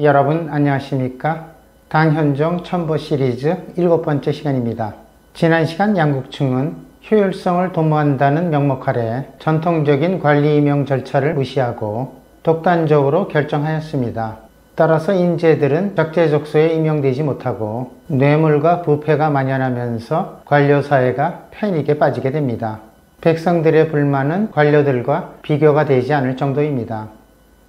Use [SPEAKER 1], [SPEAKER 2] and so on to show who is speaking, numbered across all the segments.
[SPEAKER 1] 여러분 안녕하십니까? 당현종 첨보 시리즈 7번째 시간입니다. 지난 시간 양국충은 효율성을 도모한다는 명목 아래 전통적인 관리 임용 절차를 무시하고 독단적으로 결정하였습니다. 따라서 인재들은 적재적소에 임용되지 못하고 뇌물과 부패가 만연하면서 관료사회가 패닉에 빠지게 됩니다. 백성들의 불만은 관료들과 비교가 되지 않을 정도입니다.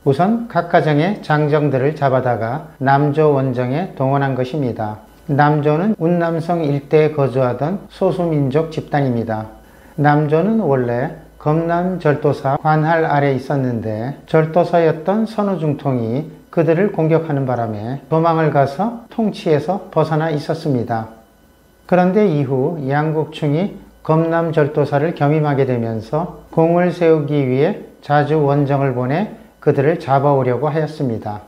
[SPEAKER 1] 우선 각 가정의 장정들을 잡아다가 남조 원정에 동원한 것입니다. 남조는 운남성 일대에 거주하던 소수민족 집단입니다. 남조는 원래 검남절도사 관할 아래 있었는데 절도사였던 선우중통이 그들을 공격하는 바람에 도망을 가서 통치에서 벗어나 있었습니다. 그런데 이후 양국충이 검남절도사를 겸임하게 되면서 공을 세우기 위해 자주 원정을 보내 그들을 잡아오려고 하였습니다.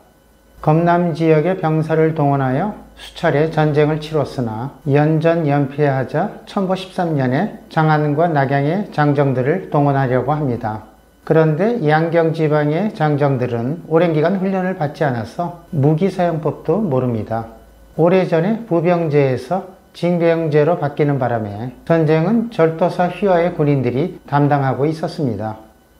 [SPEAKER 1] 검남 지역의 병사를 동원하여 수차례 전쟁을 치렀으나 연전연패하자 첨보 13년에 장안과 낙양의 장정들을 동원하려고 합니다. 그런데 양경 지방의 장정들은 오랜 기간 훈련을 받지 않아서 무기사용법도 모릅니다. 오래전에 부병제에서 징병제로 바뀌는 바람에 전쟁은 절도사 휘하의 군인들이 담당하고 있었습니다.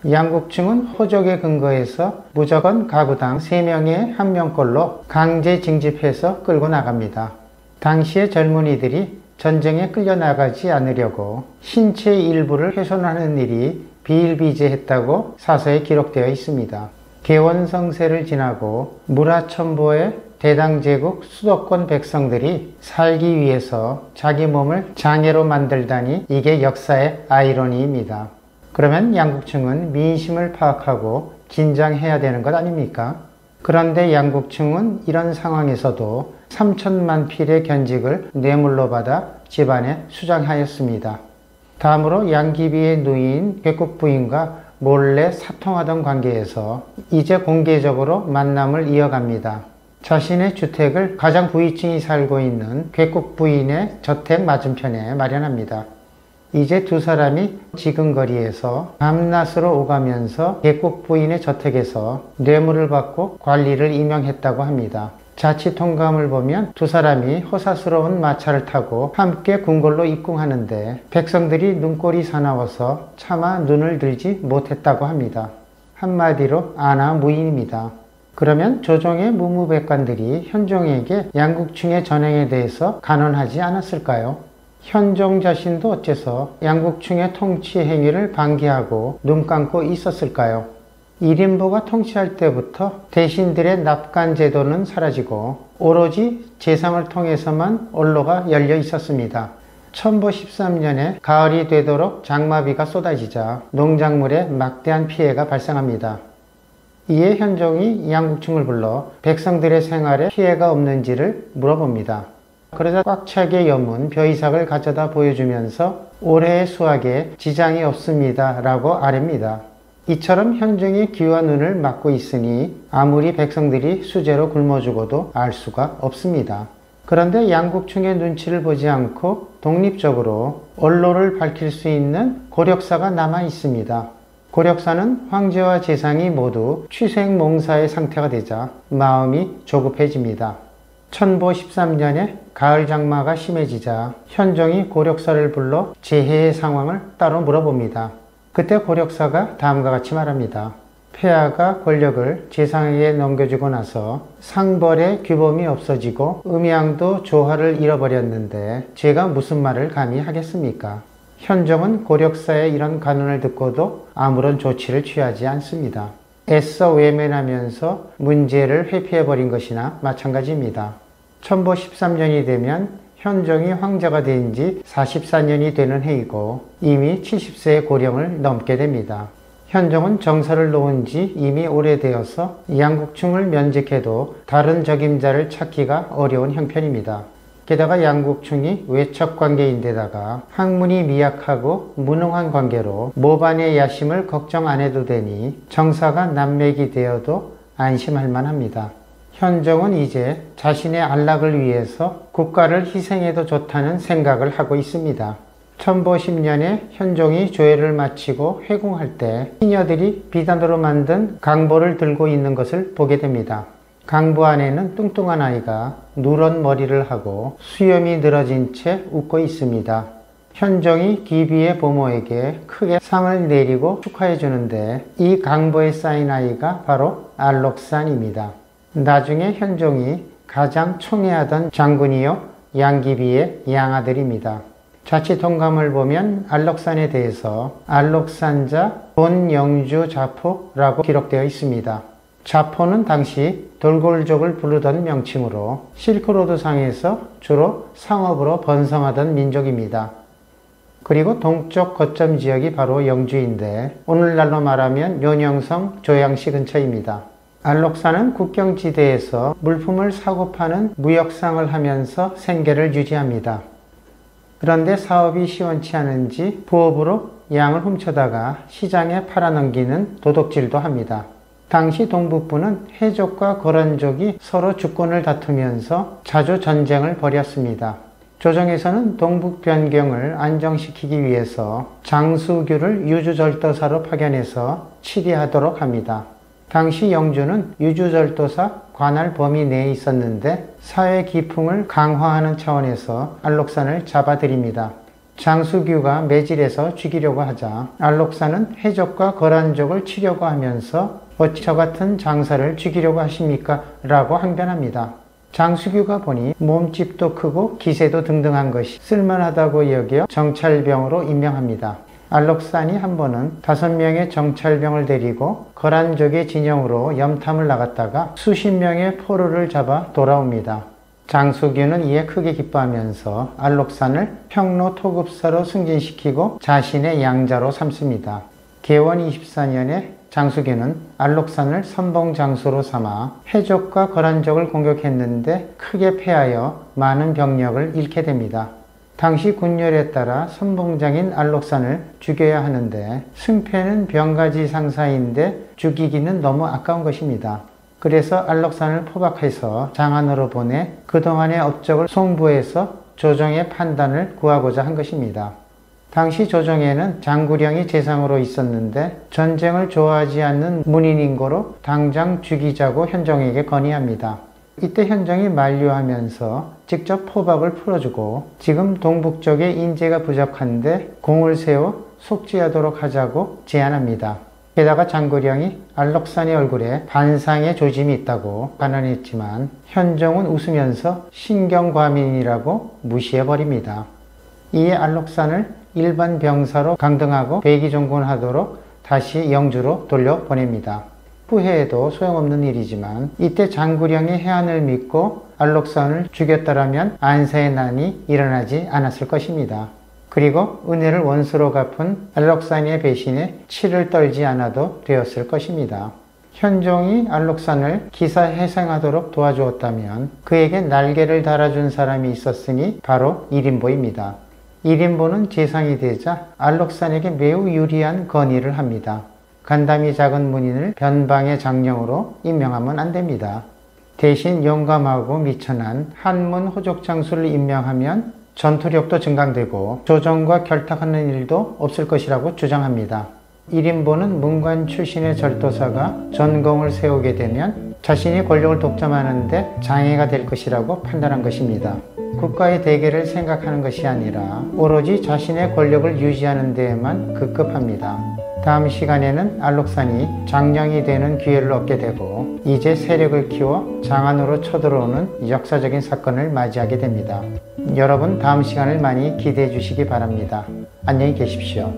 [SPEAKER 1] 양국충은 호적에 근거해서 무조건 가구당 3명의 1명꼴로 강제 징집해서 끌고 나갑니다. 당시의 젊은이들이 전쟁에 끌려나가지 않으려고 신체 일부를 훼손하는 일이 비일비재했다고 사서에 기록되어 있습니다. 개원성세를 지나고 무라천보의 대당제국 수도권 백성들이 살기 위해서 자기 몸을 장애로 만들다니 이게 역사의 아이러니입니다. 그러면 양국충은 민심을 파악하고 긴장해야 되는 것 아닙니까? 그런데 양국충은 이런 상황에서도 3천만 필의 견직을 뇌물로 받아 집안에 수장하였습니다. 다음으로 양귀비의 누이인 괴국 부인과 몰래 사통하던 관계에서 이제 공개적으로 만남을 이어갑니다. 자신의 주택을 가장 부위층이 살고 있는 괴국 부인의 저택 맞은편에 마련합니다. 이제 두 사람이 지근거리에서 밤낮으로 오가면서 괴국 부인의 저택에서 뇌물을 받고 관리를 임명했다고 합니다. 자치통감을 보면 두 사람이 호사스러운 마차를 타고 함께 궁궐로 입궁하는데 백성들이 눈꼴이 사나워서 차마 눈을 들지 못했다고 합니다. 한마디로 아나무인입니다. 그러면 조정의 무무백관들이 현종에게 양국충의 전행에 대해서 간언하지 않았을까요? 현종 자신도 어째서 양국충의 통치 행위를 방기하고 눈 감고 있었을까요? 일인보가 통치할 때부터 대신들의 납관 제도는 사라지고 오로지 재상을 통해서만 언로가 열려 있었습니다. 첨보 13년에 가을이 되도록 장마비가 쏟아지자 농작물에 막대한 피해가 발생합니다. 이에 현종이 양국충을 불러 백성들의 생활에 피해가 없는지를 물어봅니다. 그러자 꽉 차게 여문 벼이삭을 가져다 보여주면서 올해의 수확에 지장이 없습니다 라고 아뢰입니다. 이처럼 현종이 귀와 눈을 막고 있으니 아무리 백성들이 수재로 굶어 죽어도 알 수가 없습니다. 그런데 양국충의 눈치를 보지 않고 독립적으로 언로를 밝힐 수 있는 고력사가 남아 있습니다. 고력사는 황제와 재상이 모두 취생몽사의 상태가 되자 마음이 조급해집니다. 첨보 13년에 가을 장마가 심해지자 현종이 고력사를 불러 재해의 상황을 따로 물어봅니다. 그때 고력사가 다음과 같이 말합니다. 폐하가 권력을 재상에게 넘겨주고 나서 상벌의 규범이 없어지고 음양도 조화를 잃어버렸는데 제가 무슨 말을 감히 하겠습니까? 현종은 고력사의 이런 간언을 듣고도 아무런 조치를 취하지 않습니다. 애써 외면하면서 문제를 회피해버린 것이나 마찬가지입니다. 첨보 13년이 되면 현종이 황제가 된 지 44년이 되는 해이고 이미 70세의 고령을 넘게 됩니다. 현종은 정사를 놓은 지 이미 오래되어서 양국충을 면직해도 다른 적임자를 찾기가 어려운 형편입니다. 게다가 양국충이 외척관계인데다가 학문이 미약하고 무능한 관계로 모반의 야심을 걱정 안 해도 되니 정사가 난맥이 되어도 안심할 만합니다. 현종은 이제 자신의 안락을 위해서 국가를 희생해도 좋다는 생각을 하고 있습니다. 첨보 10년에 현종이 조회를 마치고 회궁할 때 시녀들이 비단으로 만든 강보를 들고 있는 것을 보게 됩니다. 강부 안에는 뚱뚱한 아이가 누런 머리를 하고 수염이 늘어진 채 웃고 있습니다. 현종이 기비의 보모에게 크게 상을 내리고 축하해 주는데 이 강보에 쌓인 아이가 바로 알록산입니다. 나중에 현종이 가장 총애하던 장군이요 양기비의 양아들입니다. 자치통감을 보면 알록산에 대해서 알록산자 본영주 자포라고 기록되어 있습니다. 자포는 당시 돌골족을 부르던 명칭으로 실크로드상에서 주로 상업으로 번성하던 민족입니다. 그리고 동쪽 거점 지역이 바로 영주인데 오늘날로 말하면 요녕성 조양시 근처입니다. 알록산은 국경지대에서 물품을 사고 파는 무역상을 하면서 생계를 유지합니다. 그런데 사업이 시원치 않은지 부업으로 양을 훔쳐다가 시장에 팔아넘기는 도둑질도 합니다. 당시 동북부는 해족과 거란족이 서로 주권을 다투면서 자주 전쟁을 벌였습니다. 조정에서는 동북 변경을 안정시키기 위해서 장수규를 유주절도사로 파견해서 치리하도록 합니다. 당시 영주는 유주절도사 관할 범위 내에 있었는데 사회 기풍을 강화하는 차원에서 알록산을 잡아들입니다. 장수규가 매질해서 죽이려고 하자 알록산은 해족과 거란족을 치려고 하면서 어찌 저 같은 장사를 죽이려고 하십니까? 라고 항변합니다. 장수규가 보니 몸집도 크고 기세도 등등한 것이 쓸만하다고 여겨 정찰병으로 임명합니다. 알록산이 한 번은 5명의 정찰병을 데리고 거란족의 진영으로 염탐을 나갔다가 수십 명의 포로를 잡아 돌아옵니다. 장수규는 이에 크게 기뻐하면서 알록산을 평로 토급사로 승진시키고 자신의 양자로 삼습니다. 개원 24년에 장수규는 알록산을 선봉장수로 삼아 해족과 거란족을 공격했는데 크게 패하여 많은 병력을 잃게 됩니다. 당시 군열에 따라 선봉장인 알록산을 죽여야 하는데 승패는 병가지 상사인데 죽이기는 너무 아까운 것입니다. 그래서 알록산을 포박해서 장안으로 보내 그동안의 업적을 송부해서 조정의 판단을 구하고자 한 것입니다. 당시 조정에는 장구령이 재상으로 있었는데 전쟁을 좋아하지 않는 문인인고로 당장 죽이자고 현종에게 건의합니다. 이때 현종이 만류하면서 직접 포박을 풀어주고 지금 동북쪽에 인재가 부족한데 공을 세워 속죄하도록 하자고 제안합니다. 게다가 장구령이 알록산의 얼굴에 반상의 조짐이 있다고 반언했지만 현종은 웃으면서 신경과민이라고 무시해버립니다. 이에 알록산을 일반 병사로 강등하고 배기종군하도록 다시 영주로 돌려보냅니다. 후회해도 소용없는 일이지만 이때 장구령이 해안을 믿고 알록산을 죽였더라면 안사의 난이 일어나지 않았을 것입니다. 그리고 은혜를 원수로 갚은 알록산의 배신에 치를 떨지 않아도 되었을 것입니다. 현종이 알록산을 기사회생하도록 도와주었다면 그에게 날개를 달아준 사람이 있었으니 바로 이림보입니다. 이림보는 재상이 되자 알록산에게 매우 유리한 건의를 합니다. 간담이 작은 문인을 변방의 장령으로 임명하면 안 됩니다. 대신 용감하고 미천한 한문 호족장수를 임명하면 전투력도 증강되고 조정과 결탁하는 일도 없을 것이라고 주장합니다. 이림보는 문관 출신의 절도사가 전공을 세우게 되면 자신이 권력을 독점하는데 장애가 될 것이라고 판단한 것입니다. 국가의 대계를 생각하는 것이 아니라 오로지 자신의 권력을 유지하는 데에만 급급합니다. 다음 시간에는 알록산이 장령이 되는 기회를 얻게 되고 이제 세력을 키워 장안으로 쳐들어오는 역사적인 사건을 맞이하게 됩니다. 여러분 다음 시간을 많이 기대해 주시기 바랍니다. 안녕히 계십시오.